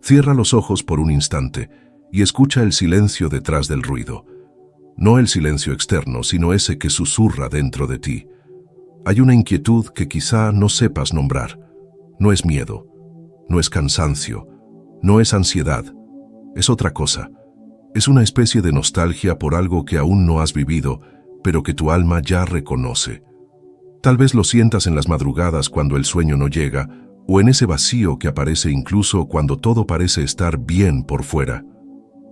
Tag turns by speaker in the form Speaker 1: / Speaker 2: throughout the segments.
Speaker 1: Cierra los ojos por un instante y escucha el silencio detrás del ruido. No el silencio externo, sino ese que susurra dentro de ti. Hay una inquietud que quizá no sepas nombrar. No es miedo, no es cansancio, no es ansiedad, es otra cosa. Es una especie de nostalgia por algo que aún no has vivido, pero que tu alma ya reconoce. Tal vez lo sientas en las madrugadas cuando el sueño no llega, o en ese vacío que aparece incluso cuando todo parece estar bien por fuera.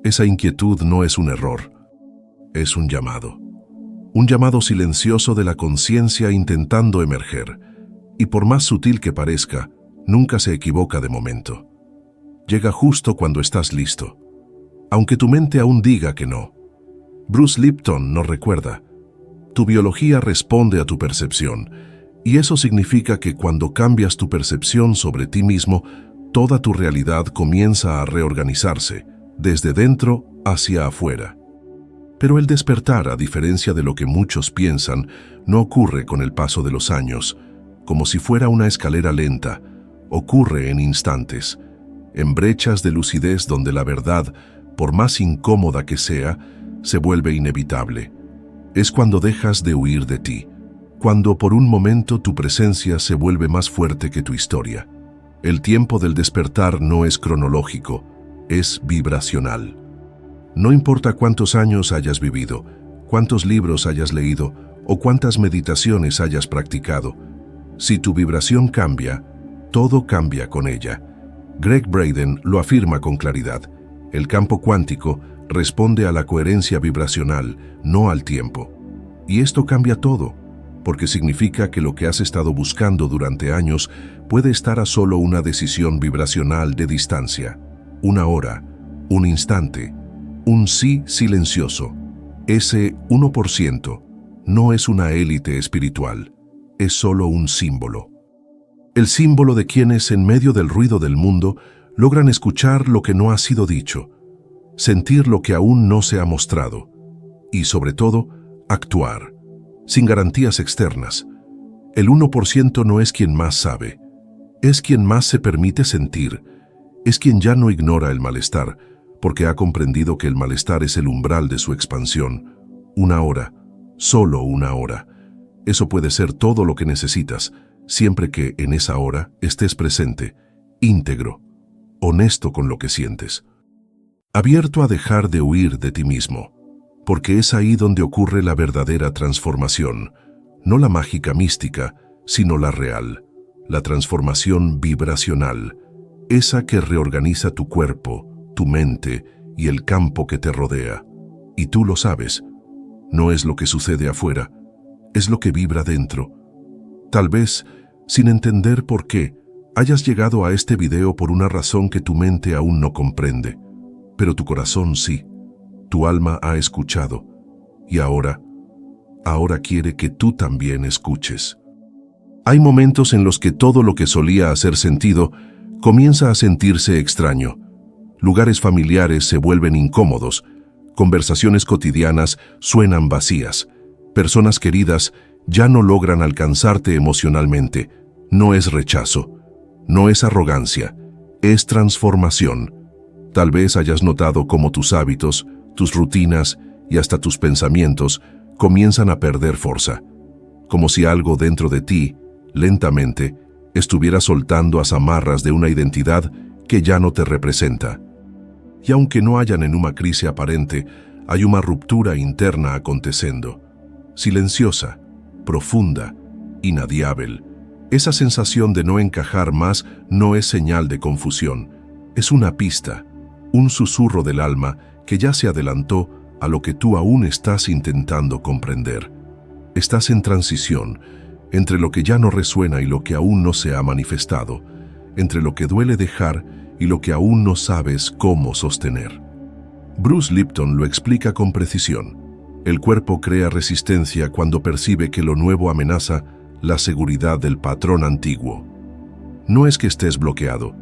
Speaker 1: Esa inquietud no es un error, es un llamado. Un llamado silencioso de la conciencia intentando emerger, y por más sutil que parezca, nunca se equivoca de momento. Llega justo cuando estás listo, aunque tu mente aún diga que no. Bruce Lipton nos recuerda: tu biología responde a tu percepción, y eso significa que cuando cambias tu percepción sobre ti mismo, toda tu realidad comienza a reorganizarse, desde dentro hacia afuera. Pero el despertar, a diferencia de lo que muchos piensan, no ocurre con el paso de los años, como si fuera una escalera lenta. Ocurre en instantes, en brechas de lucidez donde la verdad, por más incómoda que sea, se vuelve inevitable. Es cuando dejas de huir de ti, cuando por un momento tu presencia se vuelve más fuerte que tu historia. El tiempo del despertar no es cronológico, es vibracional. No importa cuántos años hayas vivido, cuántos libros hayas leído o cuántas meditaciones hayas practicado, si tu vibración cambia, todo cambia con ella. Gregg Braden lo afirma con claridad: el campo cuántico responde a la coherencia vibracional, no al tiempo. Y esto cambia todo, porque significa que lo que has estado buscando durante años puede estar a solo una decisión vibracional de distancia. Una hora, un instante, un sí silencioso. Ese 1% no es una élite espiritual, es solo un símbolo. El símbolo de quienes, en medio del ruido del mundo, logran escuchar lo que no ha sido dicho, sentir lo que aún no se ha mostrado, y sobre todo, actuar, sin garantías externas. El 1% no es quien más sabe, es quien más se permite sentir, es quien ya no ignora el malestar, porque ha comprendido que el malestar es el umbral de su expansión. Una hora, solo una hora. Eso puede ser todo lo que necesitas, siempre que en esa hora estés presente, íntegro, honesto con lo que sientes. Abierto a dejar de huir de ti mismo, porque es ahí donde ocurre la verdadera transformación, no la mágica mística, sino la real, la transformación vibracional, esa que reorganiza tu cuerpo, tu mente y el campo que te rodea. Y tú lo sabes, no es lo que sucede afuera, es lo que vibra dentro. Tal vez, sin entender por qué, hayas llegado a este video por una razón que tu mente aún no comprende, pero tu corazón sí, tu alma ha escuchado, y ahora quiere que tú también escuches. Hay momentos en los que todo lo que solía hacer sentido comienza a sentirse extraño. Lugares familiares se vuelven incómodos, conversaciones cotidianas suenan vacías, personas queridas ya no logran alcanzarte emocionalmente. No es rechazo, no es arrogancia, es transformación. Tal vez hayas notado cómo tus hábitos, tus rutinas y hasta tus pensamientos comienzan a perder fuerza, como si algo dentro de ti, lentamente, estuviera soltando las amarras de una identidad que ya no te representa. Y aunque no hayan en una crisis aparente, hay una ruptura interna aconteciendo, silenciosa, profunda, inadiable. Esa sensación de no encajar más no es señal de confusión, es una pista, un susurro del alma que ya se adelantó a lo que tú aún estás intentando comprender. Estás en transición, entre lo que ya no resuena y lo que aún no se ha manifestado, entre lo que duele dejar y lo que aún no sabes cómo sostener. Bruce Lipton lo explica con precisión. El cuerpo crea resistencia cuando percibe que lo nuevo amenaza la seguridad del patrón antiguo. No es que estés bloqueado,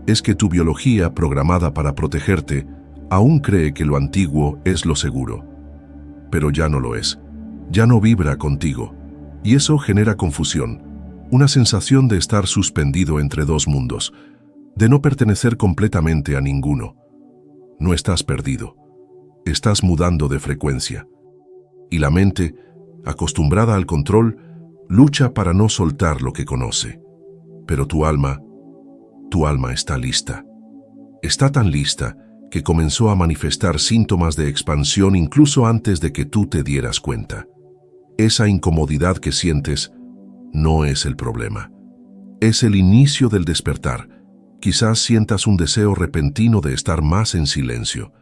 Speaker 1: es que tu biología, programada para protegerte, aún cree que lo antiguo es lo seguro. Pero ya no lo es, ya no vibra contigo, y eso genera confusión, una sensación de estar suspendido entre dos mundos, de no pertenecer completamente a ninguno. No estás perdido, estás mudando de frecuencia. Y la mente, acostumbrada al control, lucha para no soltar lo que conoce. Pero tu alma está lista. Está tan lista que comenzó a manifestar síntomas de expansión incluso antes de que tú te dieras cuenta. Esa incomodidad que sientes no es el problema. Es el inicio del despertar. Quizás sientas un deseo repentino de estar más en silencio,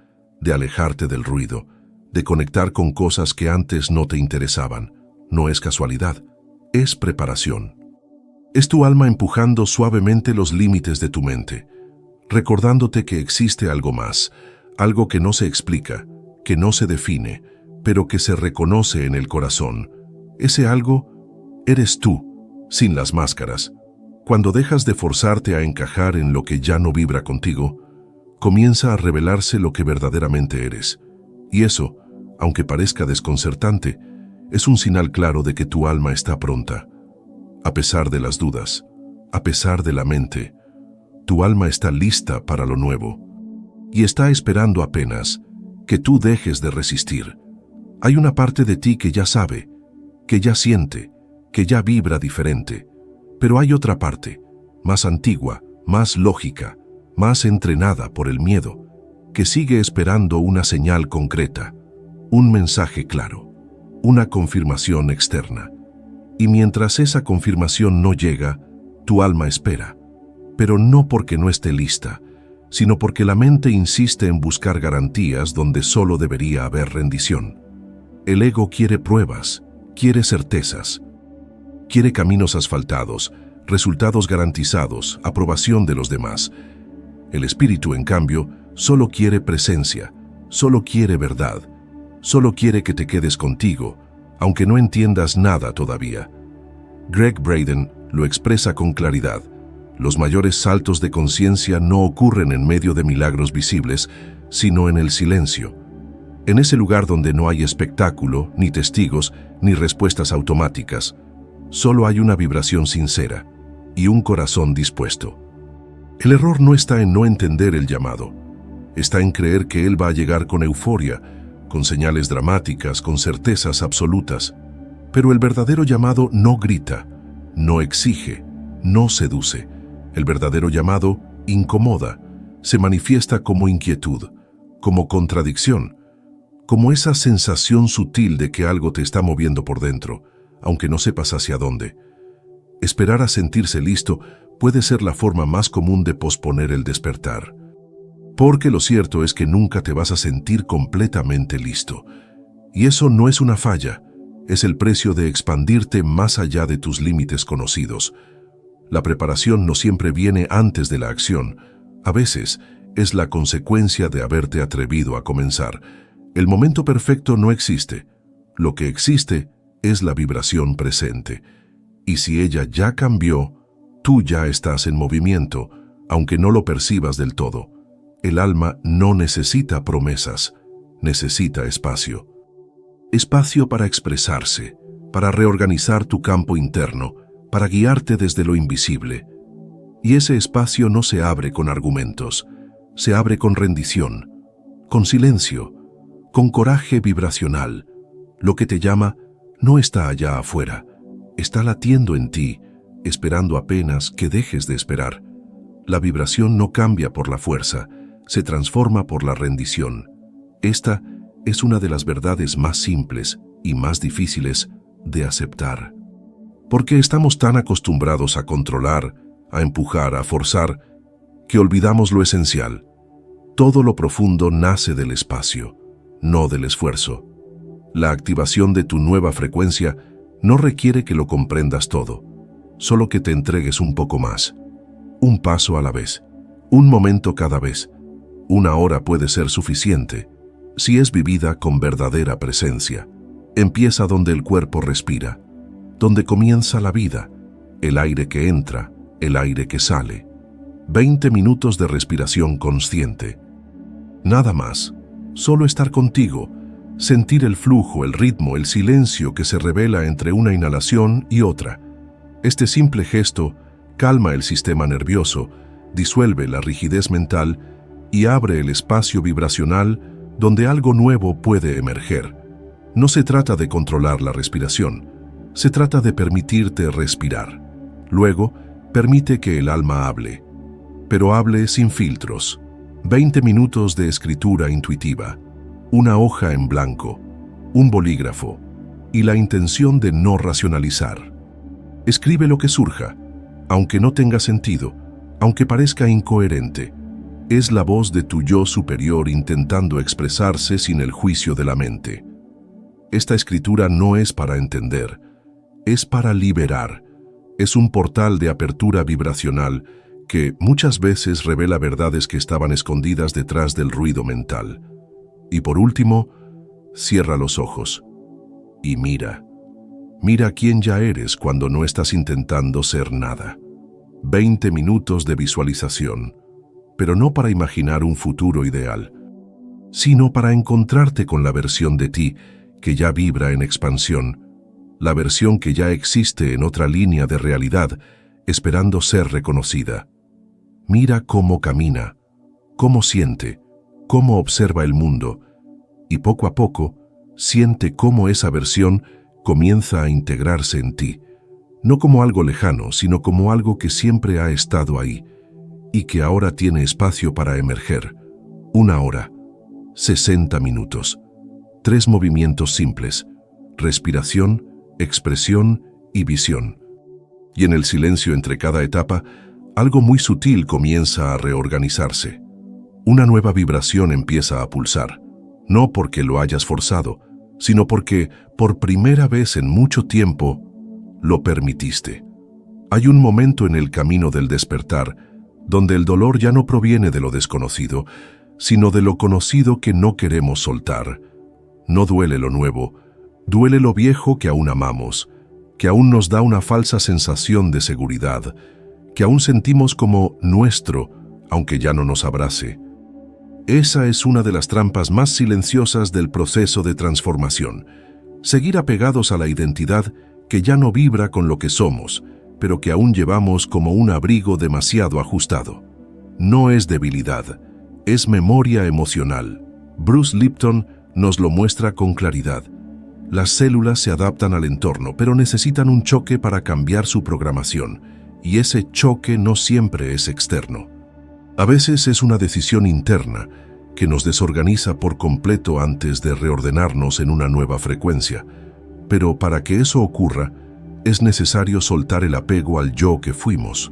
Speaker 1: de alejarte del ruido, de conectar con cosas que antes no te interesaban. No es casualidad, es preparación. Es tu alma empujando suavemente los límites de tu mente, recordándote que existe algo más, algo que no se explica, que no se define, pero que se reconoce en el corazón. Ese algo eres tú, sin las máscaras. Cuando dejas de forzarte a encajar en lo que ya no vibra contigo, comienza a revelarse lo que verdaderamente eres. Y eso, aunque parezca desconcertante, es un señal claro de que tu alma está pronta. A pesar de las dudas, a pesar de la mente, tu alma está lista para lo nuevo y está esperando apenas que tú dejes de resistir. Hay una parte de ti que ya sabe, que ya siente, que ya vibra diferente, pero hay otra parte, más antigua, más lógica, más entrenada por el miedo, que sigue esperando una señal concreta, un mensaje claro, una confirmación externa. Y mientras esa confirmación no llega, tu alma espera, pero no porque no esté lista, sino porque la mente insiste en buscar garantías donde solo debería haber rendición. El ego quiere pruebas, quiere certezas, quiere caminos asfaltados, resultados garantizados, aprobación de los demás. El espíritu, en cambio, solo quiere presencia, solo quiere verdad, solo quiere que te quedes contigo, aunque no entiendas nada todavía. Gregg Braden lo expresa con claridad. Los mayores saltos de conciencia no ocurren en medio de milagros visibles, sino en el silencio. En ese lugar donde no hay espectáculo, ni testigos, ni respuestas automáticas, solo hay una vibración sincera y un corazón dispuesto. El error no está en no entender el llamado, está en creer que él va a llegar con euforia, con señales dramáticas, con certezas absolutas. Pero el verdadero llamado no grita, no exige, no seduce. El verdadero llamado incomoda, se manifiesta como inquietud, como contradicción, como esa sensación sutil de que algo te está moviendo por dentro, aunque no sepas hacia dónde. Esperar a sentirse listo puede ser la forma más común de posponer el despertar. Porque lo cierto es que nunca te vas a sentir completamente listo. Y eso no es una falla, es el precio de expandirte más allá de tus límites conocidos. La preparación no siempre viene antes de la acción, a veces es la consecuencia de haberte atrevido a comenzar. El momento perfecto no existe, lo que existe es la vibración presente. Y si ella ya cambió, tú ya estás en movimiento, aunque no lo percibas del todo. El alma no necesita promesas, necesita espacio. Espacio para expresarse, para reorganizar tu campo interno, para guiarte desde lo invisible. Y ese espacio no se abre con argumentos, se abre con rendición, con silencio, con coraje vibracional. Lo que te llama no está allá afuera, está latiendo en ti, esperando apenas que dejes de esperar. La vibración no cambia por la fuerza, se transforma por la rendición. Esta es una de las verdades más simples y más difíciles de aceptar. Porque estamos tan acostumbrados a controlar, a empujar, a forzar, que olvidamos lo esencial. Todo lo profundo nace del espacio, no del esfuerzo. La activación de tu nueva frecuencia no requiere que lo comprendas todo, solo que te entregues un poco más. Un paso a la vez, un momento cada vez. Una hora puede ser suficiente, si es vivida con verdadera presencia. Empieza donde el cuerpo respira, donde comienza la vida, el aire que entra, el aire que sale. 20 minutos de respiración consciente. Nada más, solo estar contigo, sentir el flujo, el ritmo, el silencio que se revela entre una inhalación y otra. Este simple gesto calma el sistema nervioso, disuelve la rigidez mental y abre el espacio vibracional donde algo nuevo puede emerger. No se trata de controlar la respiración, se trata de permitirte respirar. Luego, permite que el alma hable, pero hable sin filtros. 20 minutos de escritura intuitiva, una hoja en blanco, un bolígrafo y la intención de no racionalizar. Escribe lo que surja, aunque no tenga sentido, aunque parezca incoherente. Es la voz de tu yo superior intentando expresarse sin el juicio de la mente. Esta escritura no es para entender, es para liberar. Es un portal de apertura vibracional que muchas veces revela verdades que estaban escondidas detrás del ruido mental. Y por último, cierra los ojos y mira. Mira quién ya eres cuando no estás intentando ser nada. 20 minutos de visualización, pero no para imaginar un futuro ideal, sino para encontrarte con la versión de ti que ya vibra en expansión, la versión que ya existe en otra línea de realidad, esperando ser reconocida. Mira cómo camina, cómo siente, cómo observa el mundo, y poco a poco siente cómo esa versión comienza a integrarse en ti, no como algo lejano, sino como algo que siempre ha estado ahí, y que ahora tiene espacio para emerger. 1 hora, 60 minutos, 3 movimientos simples: respiración, expresión y visión. Y en el silencio entre cada etapa, algo muy sutil comienza a reorganizarse. Una nueva vibración empieza a pulsar, no porque lo hayas forzado, sino porque, por primera vez en mucho tiempo, lo permitiste. Hay un momento en el camino del despertar, donde el dolor ya no proviene de lo desconocido, sino de lo conocido que no queremos soltar. No duele lo nuevo, duele lo viejo que aún amamos, que aún nos da una falsa sensación de seguridad, que aún sentimos como nuestro, aunque ya no nos abrace. Esa es una de las trampas más silenciosas del proceso de transformación. Seguir apegados a la identidad que ya no vibra con lo que somos, pero que aún llevamos como un abrigo demasiado ajustado. No es debilidad, es memoria emocional. Bruce Lipton nos lo muestra con claridad. Las células se adaptan al entorno, pero necesitan un choque para cambiar su programación, y ese choque no siempre es externo. A veces es una decisión interna que nos desorganiza por completo antes de reordenarnos en una nueva frecuencia. Pero para que eso ocurra, es necesario soltar el apego al yo que fuimos,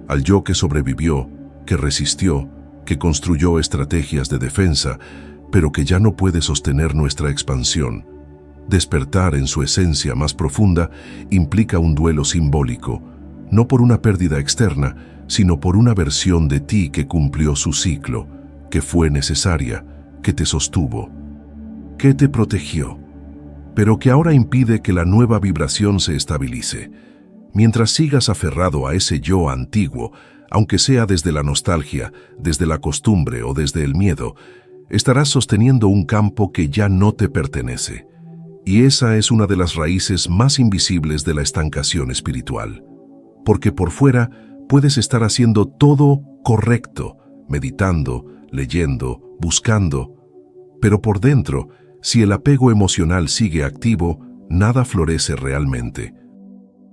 Speaker 1: al yo que sobrevivió, que resistió, que construyó estrategias de defensa, pero que ya no puede sostener nuestra expansión. Despertar en su esencia más profunda implica un duelo simbólico, no por una pérdida externa, sino por una versión de ti que cumplió su ciclo, que fue necesaria, que te sostuvo, que te protegió, pero que ahora impide que la nueva vibración se estabilice. Mientras sigas aferrado a ese yo antiguo, aunque sea desde la nostalgia, desde la costumbre o desde el miedo, estarás sosteniendo un campo que ya no te pertenece. Y esa es una de las raíces más invisibles de la estancación espiritual. Porque por fuera puedes estar haciendo todo correcto, meditando, leyendo, buscando, pero por dentro, si el apego emocional sigue activo, nada florece realmente.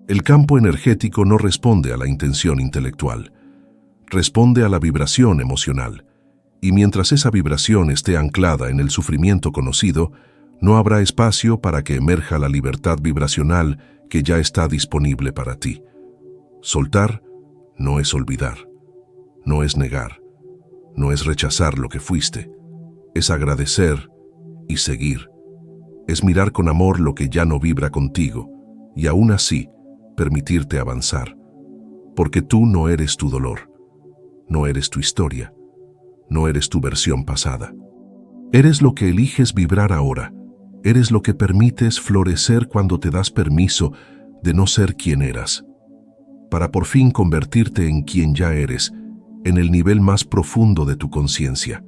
Speaker 1: El campo energético no responde a la intención intelectual, responde a la vibración emocional, y mientras esa vibración esté anclada en el sufrimiento conocido, no habrá espacio para que emerja la libertad vibracional que ya está disponible para ti. Soltar no es olvidar, no es negar, no es rechazar lo que fuiste, es agradecer y seguir, es mirar con amor lo que ya no vibra contigo y aún así permitirte avanzar, porque tú no eres tu dolor, no eres tu historia, no eres tu versión pasada. Eres lo que eliges vibrar ahora, eres lo que permites florecer cuando te das permiso de no ser quien eras, para por fin convertirte en quien ya eres, en el nivel más profundo de tu conciencia.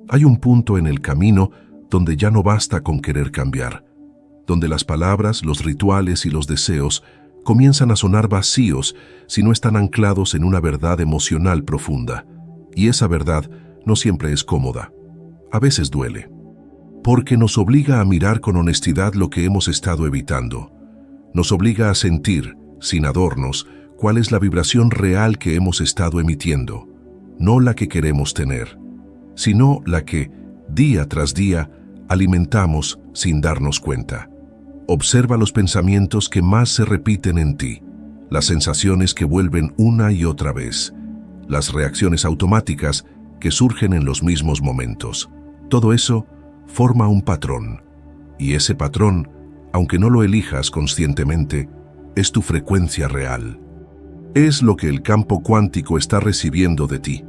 Speaker 1: Hay un punto en el camino donde ya no basta con querer cambiar, donde las palabras, los rituales y los deseos comienzan a sonar vacíos si no están anclados en una verdad emocional profunda. Y esa verdad no siempre es cómoda. A veces duele. Porque nos obliga a mirar con honestidad lo que hemos estado evitando. Nos obliga a sentir, sin adornos, cuál es la vibración real que hemos estado emitiendo. No la que queremos tener, sino la que, día tras día, alimentamos sin darnos cuenta. Observa los pensamientos que más se repiten en ti, las sensaciones que vuelven una y otra vez, las reacciones automáticas que surgen en los mismos momentos. Todo eso forma un patrón, y ese patrón, aunque no lo elijas conscientemente, es tu frecuencia real. Es lo que el campo cuántico está recibiendo de ti,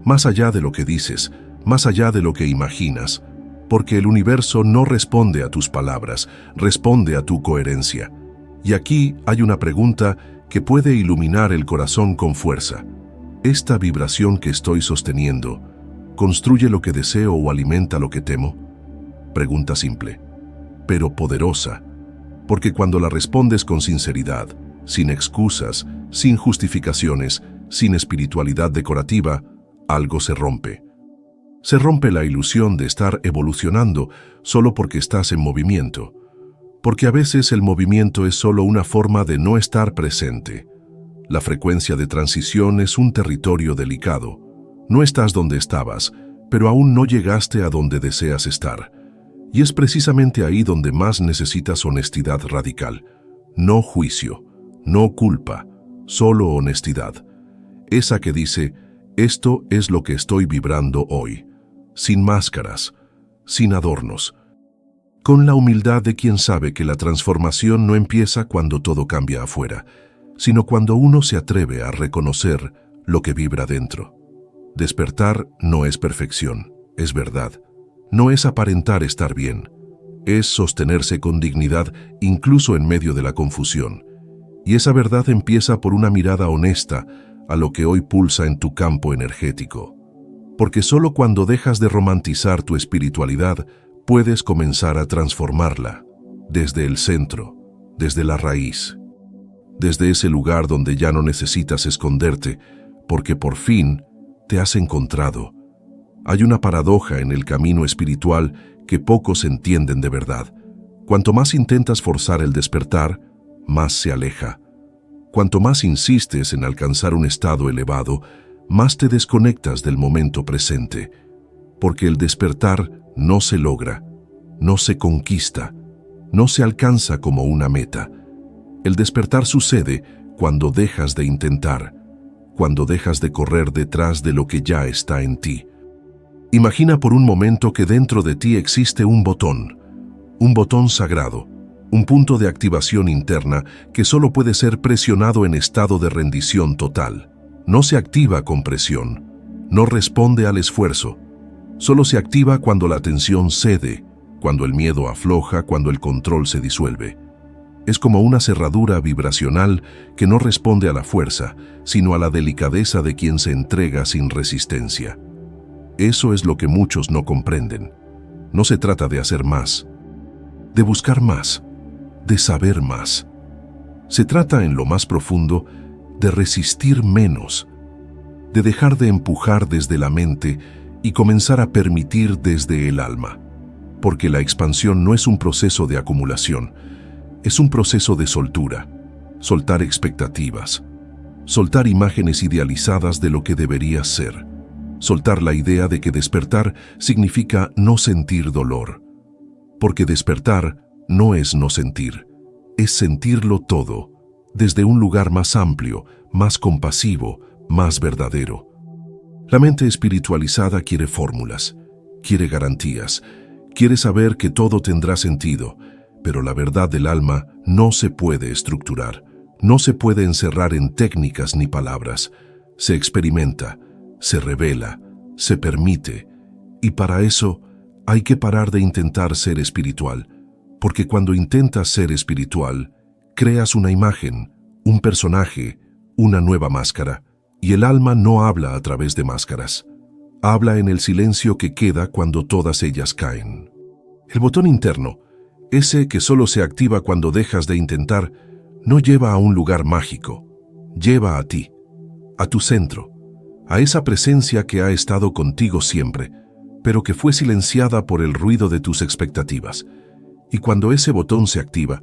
Speaker 1: más allá de lo que dices, más allá de lo que imaginas, porque el universo no responde a tus palabras, responde a tu coherencia. Y aquí hay una pregunta que puede iluminar el corazón con fuerza. ¿Esta vibración que estoy sosteniendo construye lo que deseo o alimenta lo que temo? Pregunta simple, pero poderosa, porque cuando la respondes con sinceridad, sin excusas, sin justificaciones, sin espiritualidad decorativa, algo se rompe. Se rompe la ilusión de estar evolucionando solo porque estás en movimiento, porque a veces el movimiento es solo una forma de no estar presente. La frecuencia de transición es un territorio delicado. No estás donde estabas, pero aún no llegaste a donde deseas estar. Y es precisamente ahí donde más necesitas honestidad radical. No juicio, no culpa, solo honestidad. Esa que dice, esto es lo que estoy vibrando hoy. Sin máscaras, sin adornos. Con la humildad de quien sabe que la transformación no empieza cuando todo cambia afuera, sino cuando uno se atreve a reconocer lo que vibra dentro. Despertar no es perfección, es verdad. No es aparentar estar bien, es sostenerse con dignidad incluso en medio de la confusión. Y esa verdad empieza por una mirada honesta a lo que hoy pulsa en tu campo energético. Porque solo cuando dejas de romantizar tu espiritualidad puedes comenzar a transformarla, desde el centro, desde la raíz, desde ese lugar donde ya no necesitas esconderte, porque por fin te has encontrado. Hay una paradoja en el camino espiritual que pocos entienden de verdad. Cuanto más intentas forzar el despertar, más se aleja. Cuanto más insistes en alcanzar un estado elevado, más te desconectas del momento presente, porque el despertar no se logra, no se conquista, no se alcanza como una meta. El despertar sucede cuando dejas de intentar, cuando dejas de correr detrás de lo que ya está en ti. Imagina por un momento que dentro de ti existe un botón sagrado, un punto de activación interna que solo puede ser presionado en estado de rendición total. No se activa con presión, no responde al esfuerzo, solo se activa cuando la tensión cede, cuando el miedo afloja, cuando el control se disuelve. Es como una cerradura vibracional que no responde a la fuerza, sino a la delicadeza de quien se entrega sin resistencia. Eso es lo que muchos no comprenden. No se trata de hacer más, de buscar más, de saber más. Se trata en lo más profundo de resistir menos, de dejar de empujar desde la mente y comenzar a permitir desde el alma. Porque la expansión no es un proceso de acumulación, es un proceso de soltura, soltar expectativas, soltar imágenes idealizadas de lo que debería ser, soltar la idea de que despertar significa no sentir dolor. Porque despertar no es no sentir, es sentirlo todo, desde un lugar más amplio, más compasivo, más verdadero. La mente espiritualizada quiere fórmulas, quiere garantías, quiere saber que todo tendrá sentido, pero la verdad del alma no se puede estructurar, no se puede encerrar en técnicas ni palabras. Se experimenta, se revela, se permite, y para eso hay que parar de intentar ser espiritual, porque cuando intentas ser espiritual, creas una imagen, un personaje, una nueva máscara, y el alma no habla a través de máscaras. Habla en el silencio que queda cuando todas ellas caen. El botón interno, ese que solo se activa cuando dejas de intentar, no lleva a un lugar mágico, lleva a ti, a tu centro, a esa presencia que ha estado contigo siempre, pero que fue silenciada por el ruido de tus expectativas. Y cuando ese botón se activa,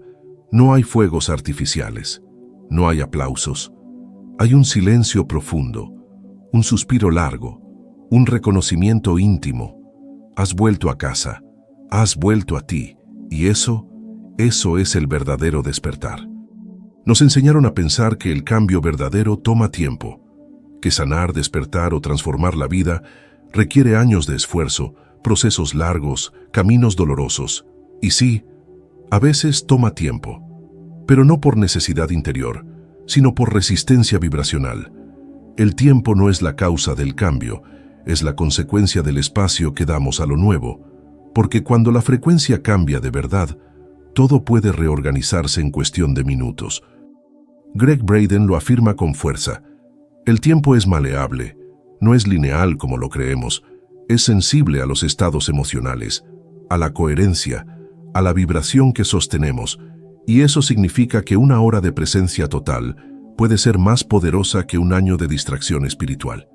Speaker 1: no hay fuegos artificiales, no hay aplausos, hay un silencio profundo, un suspiro largo, un reconocimiento íntimo. Has vuelto a casa, has vuelto a ti, y eso es el verdadero despertar. Nos enseñaron a pensar que el cambio verdadero toma tiempo, que sanar, despertar o transformar la vida requiere años de esfuerzo, procesos largos, caminos dolorosos. Y sí, a veces toma tiempo, pero no por necesidad interior, sino por resistencia vibracional. El tiempo no es la causa del cambio, es la consecuencia del espacio que damos a lo nuevo, porque cuando la frecuencia cambia de verdad, todo puede reorganizarse en cuestión de minutos. Gregg Braden lo afirma con fuerza. El tiempo es maleable, no es lineal como lo creemos, es sensible a los estados emocionales, a la coherencia, a la vibración que sostenemos, y eso significa que una hora de presencia total puede ser más poderosa que un año de distracción espiritual.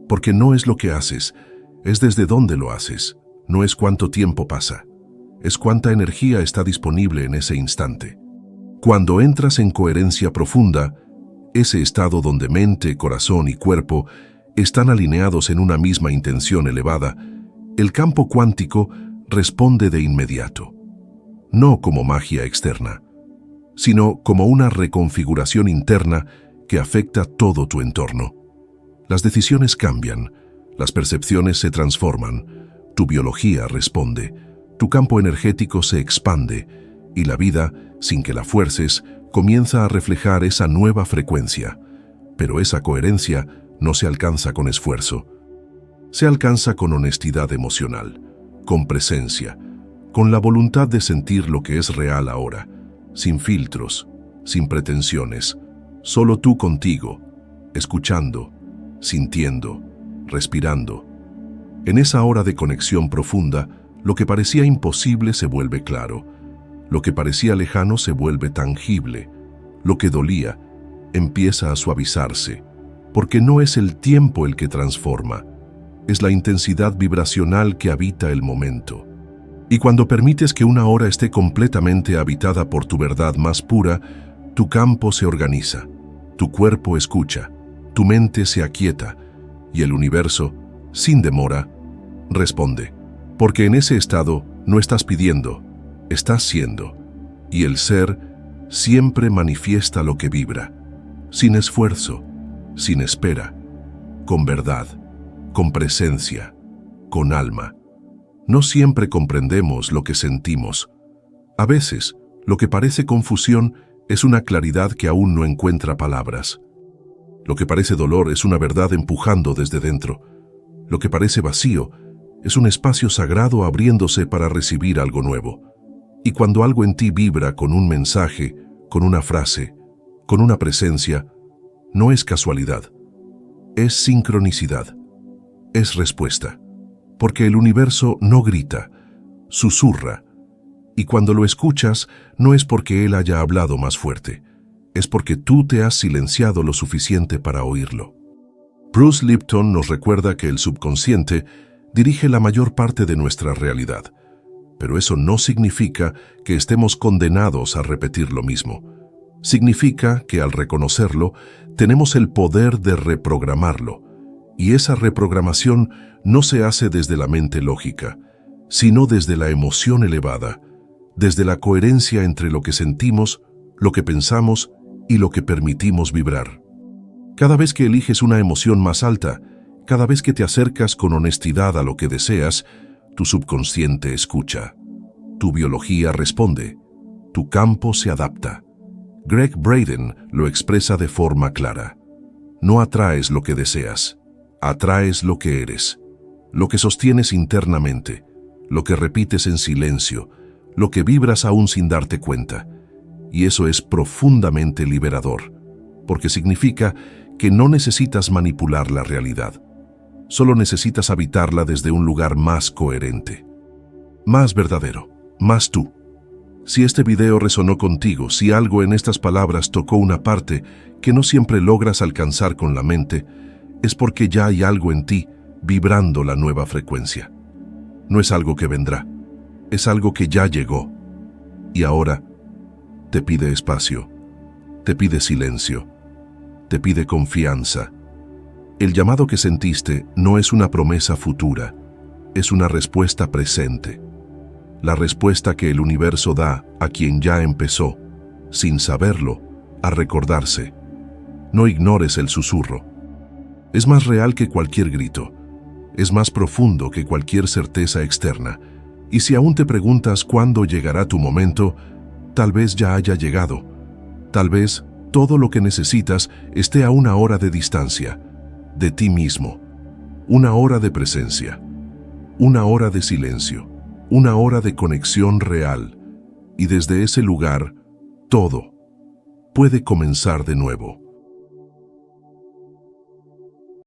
Speaker 1: Porque no es lo que haces, es desde dónde lo haces, no es cuánto tiempo pasa, es cuánta energía está disponible en ese instante. Cuando entras en coherencia profunda, ese estado donde mente, corazón y cuerpo están alineados en una misma intención elevada, el campo cuántico responde de inmediato. No como magia externa, sino como una reconfiguración interna que afecta todo tu entorno. Las decisiones cambian, las percepciones se transforman, tu biología responde, tu campo energético se expande y la vida, sin que la fuerces, comienza a reflejar esa nueva frecuencia. Pero esa coherencia no se alcanza con esfuerzo. Se alcanza con honestidad emocional, con presencia, con la voluntad de sentir lo que es real ahora, sin filtros, sin pretensiones, solo tú contigo, escuchando, sintiendo, respirando. En esa hora de conexión profunda, lo que parecía imposible se vuelve claro, lo que parecía lejano se vuelve tangible, lo que dolía empieza a suavizarse, porque no es el tiempo el que transforma, es la intensidad vibracional que habita el momento. Y cuando permites que una hora esté completamente habitada por tu verdad más pura, tu campo se organiza, tu cuerpo escucha, tu mente se aquieta y el universo, sin demora, responde. Porque en ese estado no estás pidiendo, estás siendo, y el ser siempre manifiesta lo que vibra, sin esfuerzo, sin espera, con verdad, con presencia, con alma. No siempre comprendemos lo que sentimos. A veces, lo que parece confusión es una claridad que aún no encuentra palabras. Lo que parece dolor es una verdad empujando desde dentro. Lo que parece vacío es un espacio sagrado abriéndose para recibir algo nuevo. Y cuando algo en ti vibra con un mensaje, con una frase, con una presencia, no es casualidad, es sincronicidad, es respuesta. Porque el universo no grita, susurra, y cuando lo escuchas no es porque él haya hablado más fuerte, es porque tú te has silenciado lo suficiente para oírlo. Bruce Lipton nos recuerda que el subconsciente dirige la mayor parte de nuestra realidad, pero eso no significa que estemos condenados a repetir lo mismo. Significa que al reconocerlo, tenemos el poder de reprogramarlo, y esa reprogramación no se hace desde la mente lógica, sino desde la emoción elevada, desde la coherencia entre lo que sentimos, lo que pensamos y lo que permitimos vibrar. Cada vez que eliges una emoción más alta, cada vez que te acercas con honestidad a lo que deseas, tu subconsciente escucha, tu biología responde, tu campo se adapta. Gregg Braden lo expresa de forma clara. No atraes lo que deseas, atraes lo que eres, lo que sostienes internamente, lo que repites en silencio, lo que vibras aún sin darte cuenta. Y eso es profundamente liberador, porque significa que no necesitas manipular la realidad, solo necesitas habitarla desde un lugar más coherente, más verdadero, más tú. Si este video resonó contigo, si algo en estas palabras tocó una parte que no siempre logras alcanzar con la mente, es porque ya hay algo en ti vibrando la nueva frecuencia. No es algo que vendrá, es algo que ya llegó. Y ahora te pide espacio, te pide silencio, te pide confianza. El llamado que sentiste no es una promesa futura, es una respuesta presente. La respuesta que el universo da a quien ya empezó, sin saberlo, a recordarse. No ignores el susurro. Es más real que cualquier grito. Es más profundo que cualquier certeza externa. Y si aún te preguntas cuándo llegará tu momento, tal vez ya haya llegado. Tal vez todo lo que necesitas esté a una hora de distancia, de ti mismo. Una hora de presencia. Una hora de silencio. Una hora de conexión real, y desde ese lugar, todo puede comenzar de nuevo.